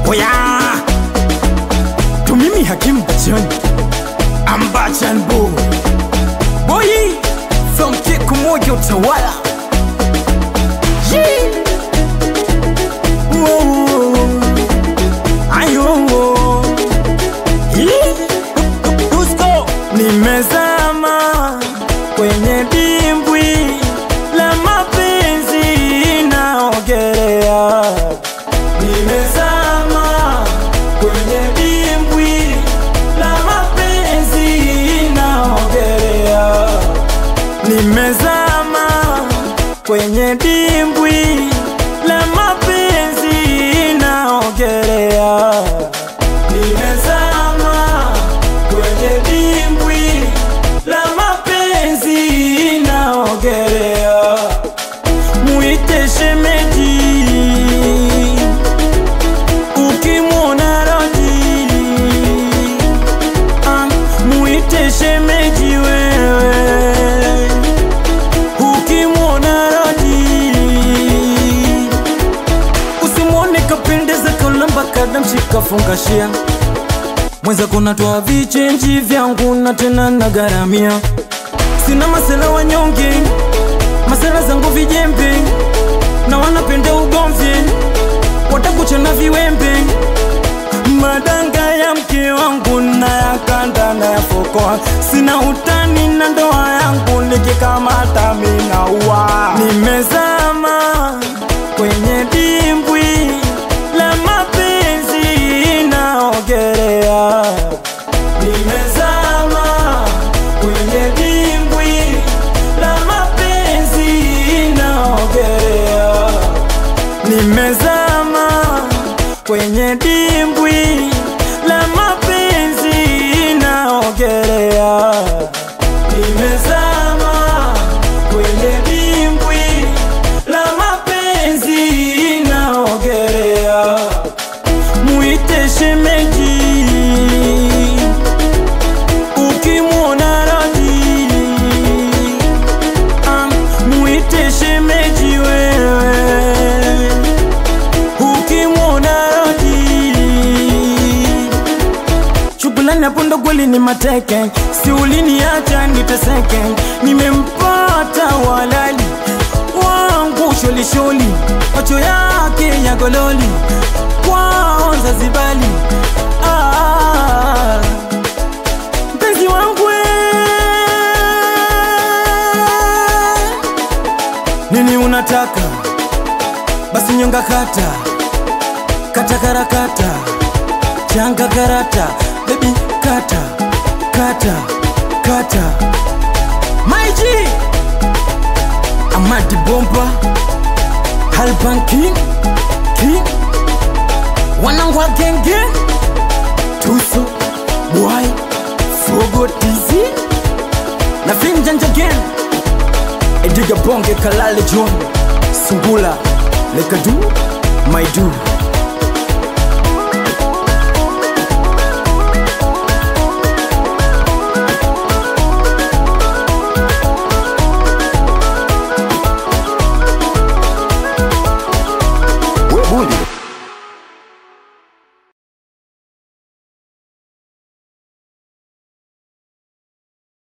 Oya Tumimi Hakim Bachan I'm Bachan Boy Boy From Kiku Moyo Tawala Yeah Ayo Dusko Nimezama kwenye dimbwi la mapenzi naogelea. Nimezama kwenye dimbwi la mapenzi naogelea. Nimezama kwenye dimbwi la mapenzi naogelea. Nimezama kwenye dimbwi la mapenzi naogelea. Muite shemeji ukimwona rodi, muite shemeji wewe ukimwona rodi. Usimwone kapendeza kalamba kadamshika fungashia, mwenza kuna toa vichenji vyangu na tena nagaramia. Sina masela wanyonge, masela zangu vijembe, na wanapenda ugomvi, watakuchana viwembe. Madanga ya mke wangu na yakanda na yafokoa. Sina utani na ndoa yangu, nikikamata mina uwa. Nimezama kwenye dimbwi la mapenzi naogelea. Nimezama kwenye dimbwi la mapenzi naogelea. Nimezama kwenye dimbwi la mapenzi naogelea. Nimezama kwenye dimbwi la mapenzi naogelea. Muite shemeji ukimwona rodi, muite shemeji wewe ukimwona rodi. Shughulani hapo ndo kweli ni mateke, si uliniacha niteseke. Nimempata walali wangu sholi sholi, macho yake ya gololi kwao Zanzibari. Mpenzi wangu nini unataka? Basi nyonga kata, kata karakata, changa karata, baby kata, kata, kata. My G Amadi Bomba Halban King wanangu wa genge Tuso Boy Fogo Tizi na Finjanja Gen Ediga Bonge Kalale John Sungula Lekadu Maidu